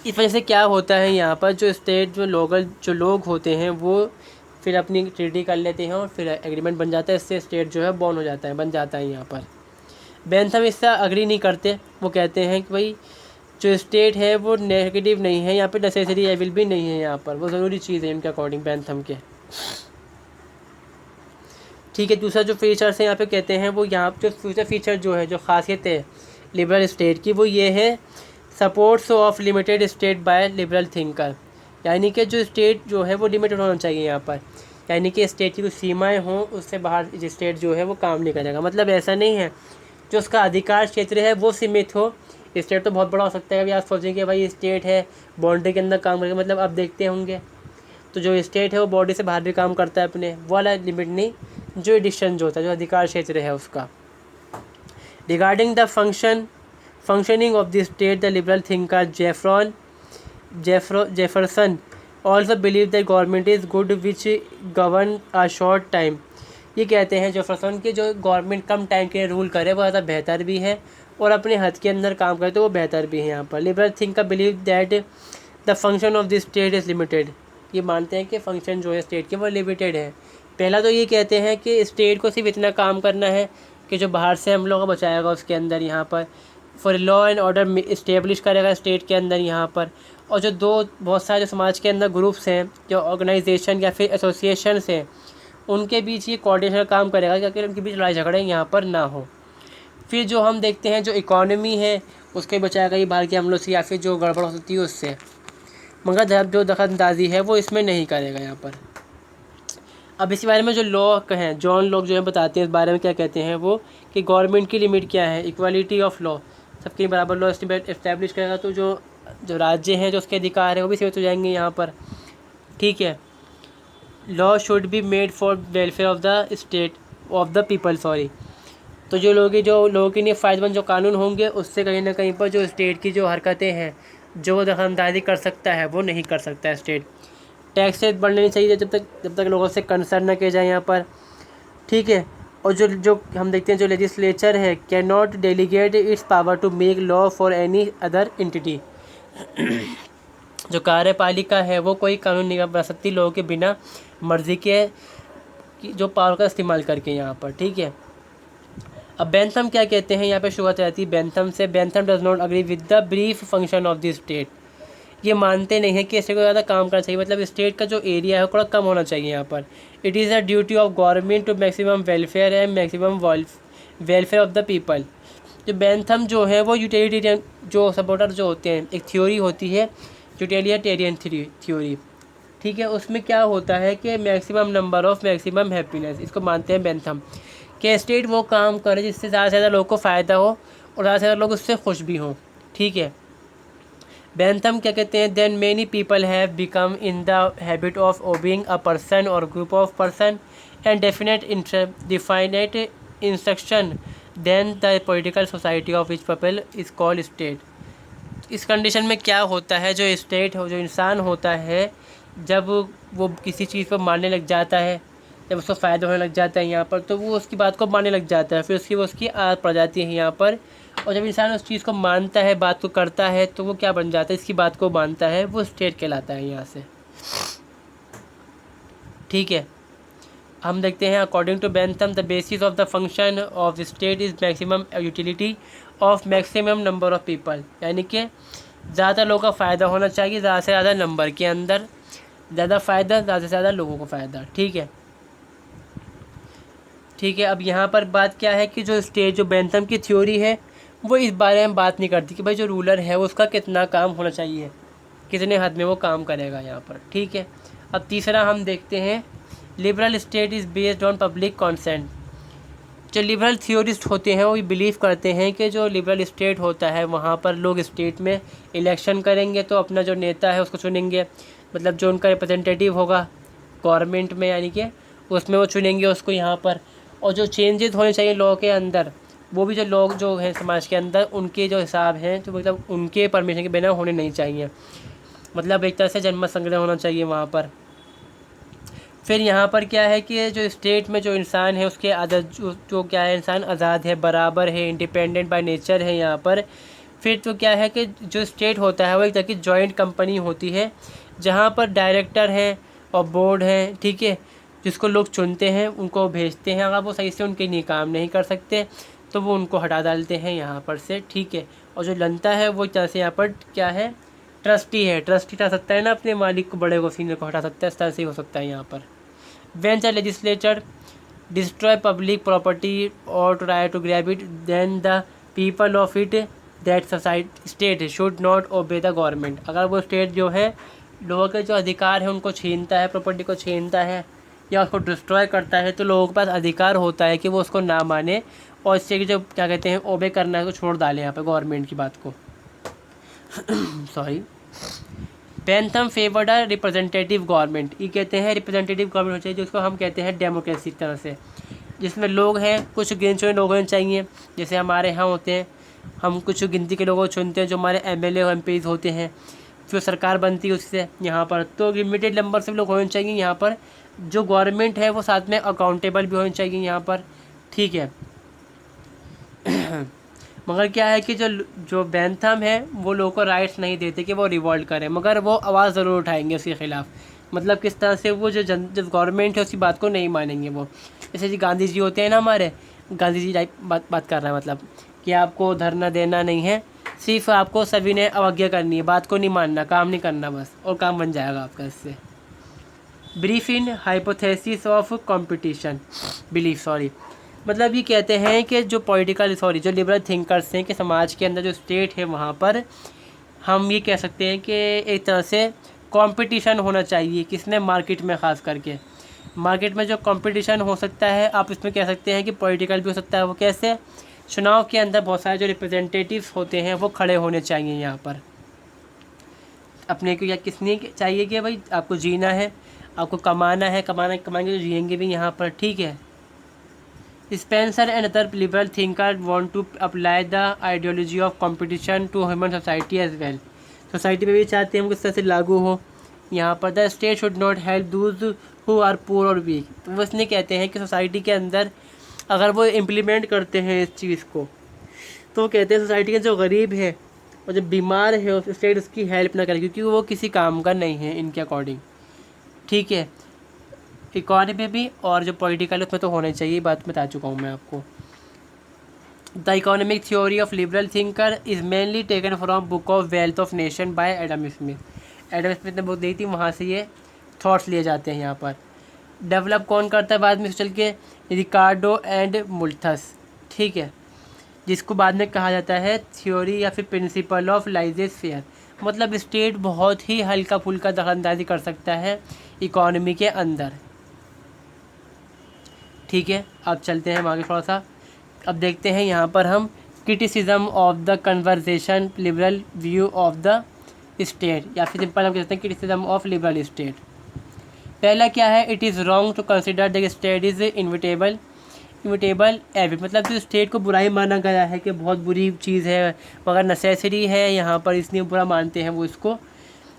इस वजह से क्या होता है यहाँ पर, जो स्टेट जो लोग होते हैं वो फिर अपनी ट्रीटी कर लेते हैं और फिर एग्रीमेंट बन जाता है, इससे स्टेट जो है बॉर्न हो जाता है, बन जाता है यहाँ पर। बेंथम इससे अग्री नहीं करते, वो कहते हैं कि भाई जो स्टेट है वो नेगेटिव नहीं है यहाँ पे, नेसेसरी एविल भी नहीं है यहाँ पर, वो ज़रूरी चीज़ है इनके अकॉर्डिंग बेंथम के। ठीक है, दूसरा जो फीचर्स है यहाँ पे कहते हैं वो यहाँ जो फ्यूचर फीचर जो है, जो खासियत है लिबरल स्टेट की, वो ये है supports of limited state by liberal thinker. यानी कि जो स्टेट जो है वो लिमिटेड होना चाहिए यहाँ पर, यानी कि स्टेट की कुछ सीमाएँ हों, उससे बाहर स्टेट जो है वो काम नहीं करेगा। मतलब ऐसा नहीं है जो उसका अधिकार क्षेत्र है वो सीमित हो। स्टेट तो बहुत बड़ा हो सकता है, अभी आप सोचेंगे कि भाई स्टेट है बाउंड्री के अंदर काम करेगा, मतलब आप देखते होंगे तो जो स्टेट है वो बॉर्डर से बाहर भी काम करता है अपने, वो वाला लिमिट नहीं, जो एडिक्शन जो होता है, जो अधिकार क्षेत्र है उसका। Regarding the functioning of the state, the liberal thinker Jefferson also believe that government is good which govern a short time. ये कहते हैं जेफरसन कि जो गवर्नमेंट कम टाइम के लिए रूल करे वो ज़्यादा बेहतर भी है और अपने हद के अंदर काम करे तो वो बेहतर भी है यहाँ पर। Liberal thinker believe that the function of the state is limited. ये मानते हैं कि फंक्शन जो है स्टेट के वो लिमिटेड है। पहला तो ये कहते हैं कि स्टेट को सिर्फ इतना काम करना है कि जो बाहर से हम लोगों को बचाएगा उसके अंदर यहाँ पर, for law and order establish करेगा स्टेट के अंदर यहाँ पर। और जो बहुत सारे जो समाज के अंदर ग्रुप्स हैं, जो ऑर्गेनाइजेशन या फिर एसोसिएशंस हैं, उनके बीच ये कोऑर्डिनेशन का काम करेगा ताकि उनके बीच लड़ाई झगड़े यहाँ पर ना हो। फिर जो हम देखते हैं जो इकॉनमी है उसके बचाएगा ये बाहर के हमलों से या फिर जो गड़बड़ होती है उससे, मगर जो दखलअंदाजी है वो इसमें नहीं करेगा यहाँ पर। अब इसी बारे में जो लॉ हैं, जॉन लॉक जो है बताते हैं इस बारे में, क्या कहते हैं वो कि गवर्नमेंट की लिमिट क्या है, इक्वालिटी ऑफ लॉ, सबके बराबर लॉ इस्टेब्लिश करेगा तो जो राज्य हैं जो उसके अधिकार है वो भी सीमित हो जाएंगे यहाँ पर। ठीक है, law should be made for welfare of the state of the people, sorry. तो जो लोगों के लिए फ़ायदेमंद जो कानून होंगे उससे कहीं ना कहीं पर जो स्टेट की जो हरकतें हैं जो वो दखलअंदाजी कर सकता है वो नहीं कर सकता है स्टेट। टैक्सेस बढ़ने नहीं चाहिए जब तक लोगों से कंसर्न न किया जाए यहाँ पर, ठीक है। और जो जो हम देखते हैं जो लेजिस्लेचर है can not delegate its power to make law for any other entity. जो कार्यपालिका है वो कोई कानून नहीं बना सकती लोगों के बिना मर्जी के जो पावर का इस्तेमाल करके यहाँ पर, ठीक है। अब बेंथम क्या कहते हैं यहाँ पे शुरुआत रहती है बेंथम से। Bentham does not agree with the brief function of the state. ये मानते नहीं है कि स्टेट को ज़्यादा काम करना चाहिए, मतलब स्टेट का जो एरिया है वो थोड़ा कम होना चाहिए यहाँ पर। It is a duty of government to maximum welfare and maximum welfare of the people. जो बेंथम जो है वो यूटिलिटेरियन जो सपोर्टर जो होते हैं, एक थ्योरी होती है यूटिलिटेरियन थ्योरी, ठीक है। उसमें क्या होता है कि maximum number of maximum happiness, इसको मानते हैं बेंथम कि स्टेट वो काम करे जिससे ज़्यादा से ज़्यादा लोगों को फ़ायदा हो और ज़्यादा से ज़्यादा लोग उससे खुश भी हों, ठीक है। बेंथम क्या कहते हैं then many people have become in the habit of obeying a person or group of person and definite instruction then the political society of which people is called state. इस कंडीशन में क्या होता है, जो स्टेट हो, जो इंसान होता है, जब वो किसी चीज़ पर मानने लग जाता है, जब उसको फ़ायदा होने लग जाता है यहाँ पर, तो वो उसकी बात को मानने लग जाता है, फिर उसकी आदत पड़ जाती है यहाँ पर। और जब इंसान उस चीज़ को मानता है, बात को करता है, तो वो क्या बन जाता है, इसकी बात को मानता है, वो स्टेट कहलाता है यहाँ से, ठीक है। हम देखते हैं according to Bentham the basis of the function of the state is maximum utility of maximum number of people, यानी कि ज़्यादा लोगों का फ़ायदा होना चाहिए, ज़्यादा से ज़्यादा नंबर के अंदर ज़्यादा फ़ायदा, ज़्यादा से ज़्यादा लोगों को फ़ायदा, ठीक है, ठीक है। अब यहाँ पर बात क्या है कि जो स्टेट जो बेंथम की थ्योरी है वो इस बारे में बात नहीं करती कि भाई जो रूलर है उसका कितना काम होना चाहिए, कितने हद में वो काम करेगा यहाँ पर, ठीक है। अब तीसरा हम देखते हैं liberal state is based on public consent. जो लिबरल थियोरिस्ट होते हैं वो बिलीव करते हैं कि जो लिबरल स्टेट होता है वहाँ पर लोग स्टेट में इलेक्शन करेंगे तो अपना जो नेता है उसको चुनेंगे, मतलब जो उनका रिप्रेजेंटेटिव होगा गवर्नमेंट में, यानी कि उसमें वो चुनेंगे उसको यहाँ पर। और जो चेंजेस होने चाहिए लॉ के अंदर, वो भी जो लोग जो हैं समाज के अंदर उनके जो हिसाब हैं, तो मतलब उनके परमिशन के बिना होने नहीं चाहिए, मतलब एक तरह से जनमत संग्रह होना चाहिए वहाँ पर। फिर यहाँ पर क्या है कि जो स्टेट में जो इंसान है उसके जो क्या है, इंसान आज़ाद है, बराबर है, इंडिपेंडेंट बाय नेचर है यहाँ पर। फिर तो क्या है कि जो स्टेट होता है वो एक तरह की जॉइंट कंपनी होती है जहाँ पर डायरेक्टर हैं और बोर्ड हैं, ठीक है, जिसको लोग चुनते हैं, उनको भेजते हैं। अगर वो सही से उनके लिए काम नहीं कर सकते तो वो उनको हटा डालते हैं यहाँ पर से, ठीक है। और जो जनता है वो तरह से यहाँ पर क्या है, ट्रस्टी है, ट्रस्टी हटा सकता है ना अपने मालिक को, बड़े को, सीनियर को हटा सकता है, इस तरह से ही हो सकता है यहाँ पर। When the legislature destroy public property or try to grab it, then the people of it that society state should not obey the government। अगर वो स्टेट जो है लोगों के जो अधिकार है उनको छीनता है, प्रॉपर्टी को छीनता है या उसको डिस्ट्रॉय करता है, तो लोगों के पास अधिकार होता है कि वो उसको ना माने और इससे जो क्या कहते हैं ओबे करना है, तो छोड़ डालें यहाँ पे गवर्नमेंट की बात को। Sorry. Bentham favoured a representative government. ये कहते हैं रिप्रेजेंटेटिव गवर्नमेंट होनी चाहिए, जिसको हम कहते हैं डेमोक्रेसी तरह से, जिसमें लोग हैं, कुछ गिने चुने लोग होने चाहिए, जैसे हमारे यहाँ होते हैं, हम कुछ गिनती के लोगों को चुनते हैं जो हमारे एमएलए और एमपीज़ होते हैं, फिर सरकार बनती है उससे यहाँ पर। तो लिमिटेड नंबर से लोग होने चाहिए यहाँ पर। जो गवर्नमेंट है वो साथ में अकाउंटेबल भी होनी चाहिए यहाँ पर, ठीक है। मगर क्या है कि जो बेंथम है वो लोगों को राइट्स नहीं देते कि वो रिवॉल्ट करें, मगर वो आवाज़ ज़रूर उठाएंगे उसके ख़िलाफ़। मतलब किस तरह से वो जो गवर्नमेंट है उसकी बात को नहीं मानेंगे वो। जैसे जी गांधी जी होते हैं ना हमारे, गांधी जी बात कर रहा है, मतलब कि आपको धरना देना नहीं है, सिर्फ आपको सभी ने अवज्ञा करनी है, बात को नहीं मानना, काम नहीं करना बस, और काम बन जाएगा आपका इससे। Brief in hypothesis of competition belief, sorry, मतलब ये कहते हैं कि जो जो लिबरल थिंकर्स हैं कि समाज के अंदर जो स्टेट है वहाँ पर हम ये कह सकते हैं कि एक तरह से कंपटीशन होना चाहिए, किसने, मार्केट में, ख़ास करके मार्केट में जो कंपटीशन हो सकता है, आप इसमें कह सकते हैं कि पॉलिटिकल भी हो सकता है। वो कैसे, चुनाव के अंदर बहुत सारे जो रिप्रेजेंटेटिव्स होते हैं वो खड़े होने चाहिए यहाँ पर अपने को, या किसने चाहिए कि भाई आपको जीना है, आपको कमाना है, कमाएंगे तो जिएंगे भी यहाँ पर, ठीक है। Spencer and other liberal thinker want to apply the ideology of competition to human society as well. Society में भी चाहते हैं हम किस तरह से लागू हो। यहाँ पर the state should not help those who are poor और वीक, तो वो इसलिए कहते हैं कि सोसाइटी के अंदर अगर वो इम्प्लीमेंट करते हैं इस चीज़ को, तो वो कहते हैं सोसाइटी के जो गरीब है और जो बीमार है उस स्टेट उसकी हेल्प ना करे, क्योंकि वो किसी काम का नहीं है इनके अकॉर्डिंग। ठीक है, इकॉनमी भी और जो पॉलिटिकल उसमें तो होना चाहिए, बात बता चुका हूँ मैं आपको। The economic theory of liberal thinker is mainly taken from book of wealth of nation by Adam Smith. Adam Smith ने बुक दी थी, वहाँ से ये थॉट्स लिए जाते हैं यहाँ पर। डेवलप कौन करता है बाद में चल के? रिकार्डो एंड मुल्थस। ठीक है, जिसको बाद में कहा जाता है थ्योरी या फिर प्रिंसिपल ऑफ लाइजेस फेयर, मतलब स्टेट बहुत ही हल्का फुल्का दखलंदाजी कर सकता है इकोनॉमी के अंदर। ठीक है, अब चलते हैं हम आगे थोड़ा सा। अब देखते हैं यहाँ पर हम criticism of the conversation liberal view of the state, या फिर सिंपल हम कहते हैं क्रिटिसिज्म ऑफ लिबरल स्टेट। पहला क्या है? It is wrong to consider the state is inevitable evil, मतलब जो स्टेट को बुराई माना गया है कि बहुत बुरी चीज़ है, मगर नेसेसरी है यहाँ पर, इसलिए बुरा मानते हैं वो इसको,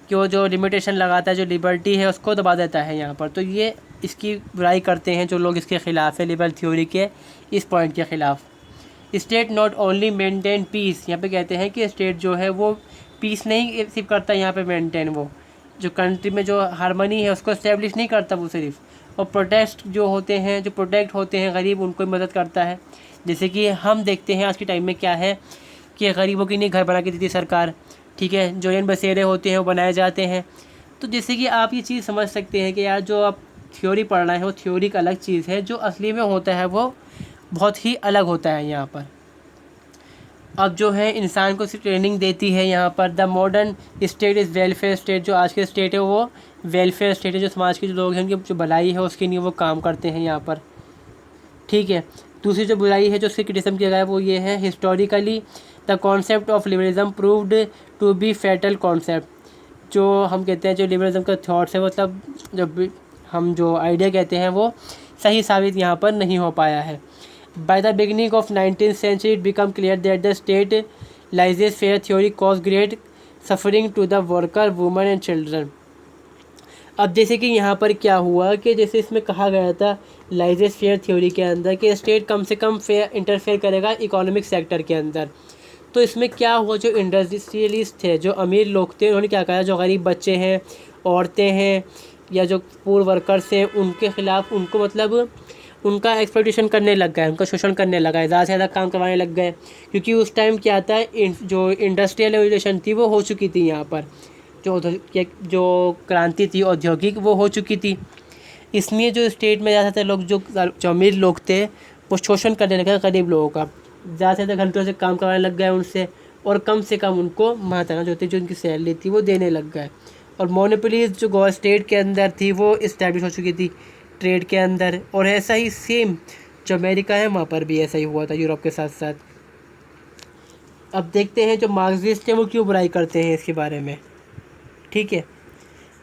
कि वो जो लिमिटेशन लगाता है, जो लिबर्टी है उसको दबा देता है यहाँ पर। तो ये इसकी बुराई करते हैं जो लोग इसके ख़िलाफ़ है, लिबरल थ्योरी के इस पॉइंट के ख़िलाफ़। State not only maintain piece, यहाँ पे कहते हैं कि स्टेट जो है वो पीस नहीं सिर्फ करता यहाँ पे मेंटेन, वो जो कंट्री में जो हारमनी है उसको इस्टेब्लिश नहीं करता वो सिर्फ, और प्रोटेस्ट जो होते हैं, जो प्रोटेक्ट होते हैं गरीब, उनको मदद करता है। जैसे कि हम देखते हैं आज के टाइम में क्या है कि गरीबों के लिए घर बना के देती है सरकार। ठीक है, जो इन बसेरे होते हैं वो बनाए जाते हैं। तो जैसे कि आप ये चीज़ समझ सकते हैं कि यार जो आप थ्योरी पढ़ना है वो थ्योरी एक अलग चीज़ है, जो असली में होता है वो बहुत ही अलग होता है यहाँ पर। अब जो है इंसान को सिर्फ ट्रेनिंग देती है यहाँ पर। The modern state is welfare state, जो आज के स्टेट है वो वेलफेयर स्टेट है, जो समाज के जो लोग हैं उनकी जो भलाई है उसके लिए वो काम करते हैं यहाँ पर। ठीक है, दूसरी जो बुराई है जो उसकी क्रिटिसिज्म किया गया है वो ये है, historically the concept of liberalism proved to be fatal concept. जो हम कहते हैं जो लिबरलिज्म का थॉट्स है, मतलब जब हम जो आइडिया कहते हैं वो सही साबित यहाँ पर नहीं हो पाया है। By the beginning of 19th century, it became clear that the state laissez-faire theory caused great suffering to the worker, women and children. अब जैसे कि यहाँ पर क्या हुआ कि जैसे इसमें कहा गया था लाइजेस-फेयर थ्योरी के अंदर कि स्टेट कम से कम फेयर इंटरफेयर करेगा इकोनॉमिक सेक्टर के अंदर। तो इसमें क्या हुआ, जो इंडस्ट्रियलिस्ट थे, जो अमीर लोग थे, उन्होंने क्या कहा, जो गरीब बच्चे हैं, औरतें हैं या जो पुअर वर्कर्स हैं, उनके ख़िलाफ़ उनको मतलब उनका एक्सप्लॉइटेशन करने लग गए, उनका शोषण करने लगा है, ज़्यादा से ज़्यादा काम करवाने लग गए। क्योंकि उस टाइम क्या था, जो इंडस्ट्रियल रेवोल्यूशन थी वो हो चुकी थी यहाँ पर, जो क्रांति थी औद्योगिक वो हो चुकी थी। इसलिए जो स्टेट में ज़्यादातर लोग जो अमीर लोग थे वो शोषण करने लगे गरीब लोगों का, ज़्यादा से ज़्यादा घंटों से काम करवाने लग गए उनसे, और कम से कम उनको महातना जो थी, जो उनकी सैलरी थी वो देने लग गए। और मोनोपोलीज जो स्टेट के अंदर थी वो इस्टेब्लिश हो चुकी थी ट्रेड के अंदर। और ऐसा ही सेम जो अमेरिका है वहाँ पर भी ऐसा ही हुआ था यूरोप के साथ साथ। अब देखते हैं जो मार्क्सिस्ट हैं वो क्यों बुराई करते हैं इसके बारे में। ठीक है,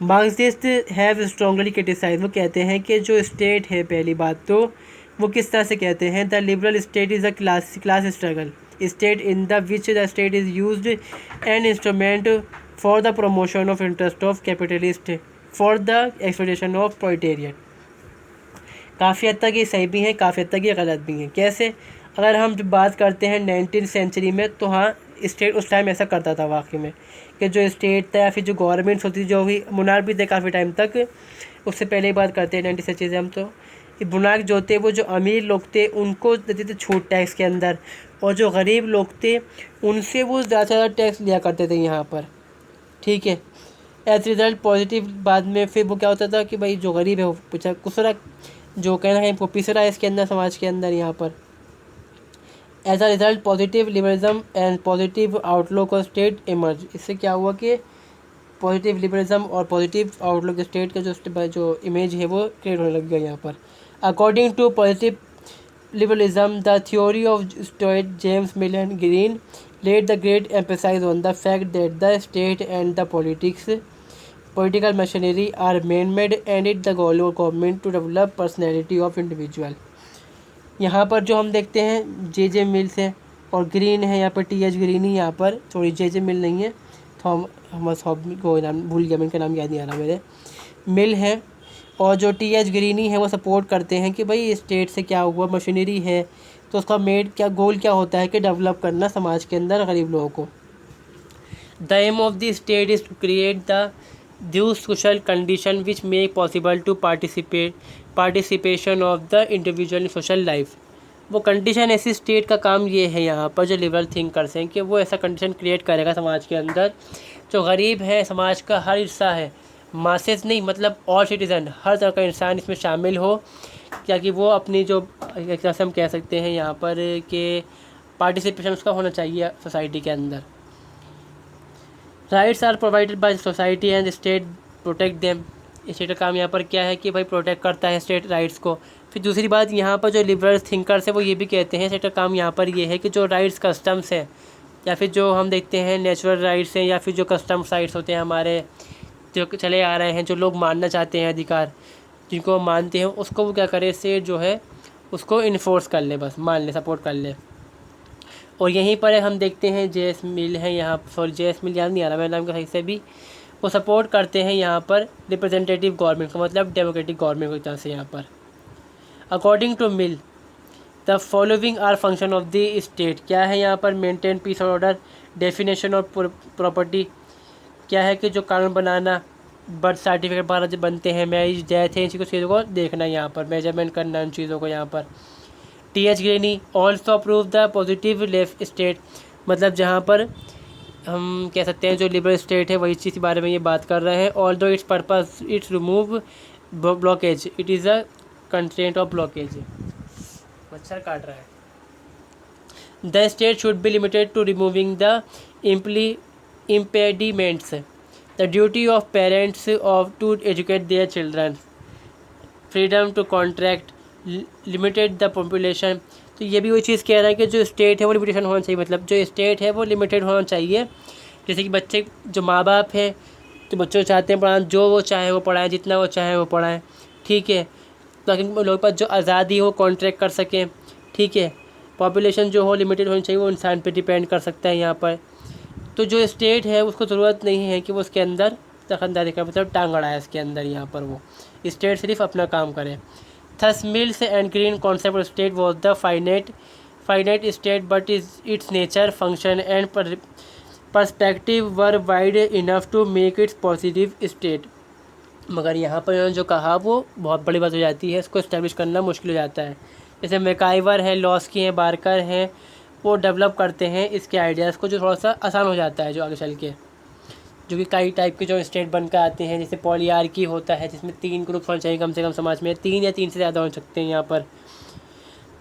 मार्क्सिस्ट हैव स्ट्रॉन्गली क्रिटिसाइज, वो कहते हैं कि जो स्टेट है, पहली बात तो वो किस तरह से कहते हैं, the liberal state is a class struggle state in the which the state is used an instrument for the promotion of interest of capitalist for the exploitation of proletariat. काफ़ी हद तक ये सही भी हैं, काफ़ी हद तक ये गलत भी हैं। कैसे? अगर हम जब बात करते हैं 19th सेंचुरी में, तो हाँ स्टेट उस टाइम ऐसा करता था वाकई में, कि जो स्टेट था या फिर जो गवर्नमेंट्स होती थी, जो भी मुनार भी थे काफ़ी टाइम तक, उससे पहले ही बात करते हैं 19th सेंचुरी से हम, तो ये बुनार जो थे वो जो अमीर लोग थे उनको देते थे छूट टैक्स के अंदर, और जो गरीब लोग थे उनसे वो ज़्यादा से ज़्यादा टैक्स लिया करते थे यहाँ पर। ठीक है, एज रिज़ल्ट पॉजिटिव बाद में फिर वो क्या होता था कि भाई जो गरीब है वो कुछ दूसरा जो कहना है वो पिस रहा है इसके अंदर, समाज के अंदर यहाँ पर। As a result positive liberalism and positive outlook of state emerge. इससे क्या हुआ कि पॉजिटिव लिबरलिज्म और पॉजिटिव आउटलुक स्टेट का जो इमेज है वो क्रिएट होने लग गया यहाँ पर। According to positive liberalism the theory of stoic James Mill and Green laid the great emphasis on the fact that the state and the political machinery are man-made and it the goal of government to develop personality of individual। यहाँ पर जो हम देखते हैं जे मिल्स है और ग्रीन है, यहाँ पर टी एच ग्रीन ही, यहाँ पर सॉरी जे मिल नहीं है, थॉमस हॉब्स को नाम भूल गया, मैं इनका नाम याद नहीं आ रहा मेरे, मिल हैं, और जो टी.एच. ग्रीनी है वो सपोर्ट करते हैं कि भाई स्टेट से क्या हुआ, मशीनरी है तो उसका मेड क्या गोल क्या होता है कि डेवलप करना समाज के अंदर गरीब लोगों को। The aim of the state is to create the those social condition which make possible to participation of the individual in social life. वो कंडीशन ऐसी स्टेट का काम ये है यहाँ पर जो लिबरल थिंकर्स हैं कि वो ऐसा कंडीशन क्रिएट करेगा समाज के अंदर जो गरीब है, समाज का हर हिस्सा है, मासेस नहीं मतलब ऑल सिटीज़न, हर तरह का इंसान इसमें शामिल हो, क्या कि वो अपनी जो एक तरह से हम कह सकते हैं यहाँ पर कि पार्टिसिपेशन उसका होना चाहिए सोसाइटी के अंदर। Rights are provided by society and state protect them. State का काम यहाँ पर क्या है कि भाई प्रोटेक्ट करता है स्टेट राइट्स को। फिर दूसरी बात यहाँ पर जो लिबरल थिंकर्स है वो ये भी कहते हैं स्टेट का काम यहाँ पर ये है कि जो राइट्स कस्टम्स हैं या फिर जो हम देखते हैं नेचुरल राइट्स हैं या फिर जो कस्टम्स राइट्स होते हैं हमारे जो चले आ रहे हैं, जो लोग मानना चाहते हैं अधिकार जिनको मानते हैं, उसको वो क्या करे स्टेट जो है उसको इन्फोर्स कर ले, बस मान ले, सपोर्ट कर ले। और यहीं पर हम देखते हैं जे.एस. मिल है यहाँ, सॉरी जे.एस. मिल याद नहीं आ रहा मेरे नाम का सही से भी, वो सपोर्ट करते हैं यहाँ पर रिप्रेजेंटेटिव गवर्नमेंट का, मतलब डेमोक्रेटिक गवर्नमेंट की तरफ से यहाँ पर। According to Mill the following are function of the state. क्या है यहाँ पर? मेंटेन पीस और ऑर्डर, डेफिनेशन ऑफ प्रॉपर्टी, क्या है कि जो कानून बनाना, बर्थ सर्टिफिकेट वगैरह जो बनते हैं, मैरिज डेथ है, इसी चीज़ों को देखना यहाँ पर, मेजरमेंट करना इन चीज़ों को यहाँ पर। T H. Green also approve the positive left state, मतलब जहाँ पर हम कह सकते हैं जो लिबरल स्टेट है वही चीज़ के बारे में ये बात कर रहे हैं। Although its purpose its remove blockage, it is a constraint of blockage. मच्छर काट रहा है। The state should be limited to removing the impediments, the duty of parents of to educate their children, freedom to contract, limited the population। तो ये भी वही चीज़ कह रहा है कि जो स्टेट है वो लिमिटेशन होना चाहिए, मतलब जो स्टेट है वो लिमिटेड होना चाहिए। जैसे कि बच्चे जो माँ बाप हैं तो बच्चों चाहते हैं पढ़ाना, जो वो चाहे वो पढ़ाएं, जितना वो चाहे वो पढ़ाएं, ठीक है, ताकि लोगों के पास जो आज़ादी हो कॉन्ट्रैक्ट कर सकें, ठीक है। पॉपुलेशन जो हो लिमिटेड होनी चाहिए, वो इंसान पे डिपेंड कर सकता है यहाँ पर। तो जो स्टेट है उसको ज़रूरत नहीं है कि वो उसके अंदर दखलंदाजी का मतलब टांग अड़ाए इसके अंदर, यहाँ पर वो स्टेट सिर्फ अपना काम करे। Thus Mills and Green concept of state was the finite state but is its nature, function and perspective were wide enough to make its positive state. मगर यहाँ पर उन्होंने जो कहा वो बहुत बड़ी बात हो जाती है, इसको इस्टेब्लिश करना मुश्किल हो जाता है। जैसे मैकाइवर है, लॉस्की हैं, बार्कर हैं, वो डेवलप करते हैं इसके आइडियाज़ को, जो थोड़ा सा आसान हो जाता है जो आगे चल के, जो कि कई टाइप के जो स्टेट बनकर आते हैं। जैसे पॉलीआर्की होता है जिसमें 3 ग्रुप होने चाहिए कम से कम समाज में, 3 या 3 से ज़्यादा हो सकते हैं यहाँ पर।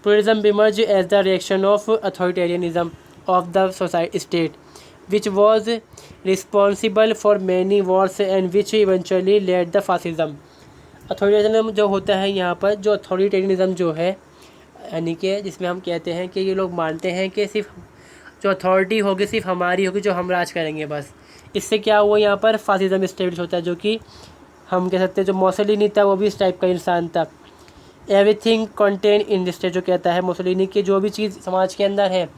Pluralism emerge as the reaction of authoritarianism of the society state which was responsible for many wars and which eventually led the fascism. Authoritarianism जो होता है यहाँ पर, जो अथॉरिटेरियनिज्म जो है यानी कि जिसमें हम कहते हैं कि ये लोग मानते हैं कि सिर्फ जो अथॉरिटी होगी सिर्फ हमारी होगी, जो हम राज करेंगे बस। इससे क्या हुआ यहाँ पर फासिज्म इस्टेब्लिश होता है, जो कि हम कह सकते हैं जो मोसोलिनी था वो भी इस टाइप का इंसान था। एवरीथिंग कंटेन इन स्टेट, जो कहता है मोसोलिनी कि जो भी चीज़ समाज के अंदर है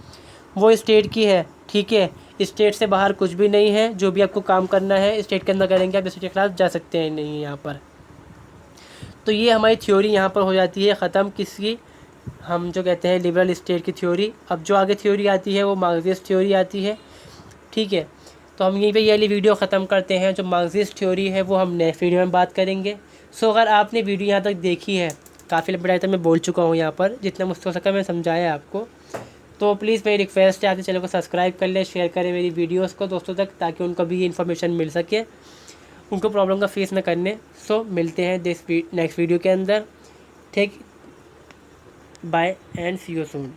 वो स्टेट की है, ठीक है, स्टेट से बाहर कुछ भी नहीं है। जो भी आपको काम करना है स्टेट के अंदर करेंगे, आप स्टेट के खिलाफ जा सकते हैं नहीं यहाँ पर। तो ये हमारी थ्योरी यहाँ पर हो जाती है ख़त्म, किसकी, हम जो कहते हैं लिबरल स्टेट की थ्योरी। अब जो आगे थ्योरी आती है वो मार्क्सिस्ट थ्योरी आती है, ठीक है। तो हम यहीं पे ये वाली वीडियो ख़त्म करते हैं। जो मार्क्सिस्ट थ्योरी है वो हम नेक्स्ट वीडियो में बात करेंगे। सो अगर आपने वीडियो यहाँ तक देखी है, काफ़ी लंबी टाइम तक मैं बोल चुका हूँ यहाँ पर, जितना मुझसे हो सका मैं समझाया आपको, तो प्लीज़ मेरी रिक्वेस्ट है आपके चैनल को सब्सक्राइब कर ले, शेयर करें मेरी वीडियोज़ को दोस्तों तक, ताकि उनको भी ये इन्फॉर्मेशन मिल सके, उनको प्रॉब्लम का फेस न करने। सो मिलते हैं नेक्स्ट वीडियो के अंदर, ठीक, bye and see you soon.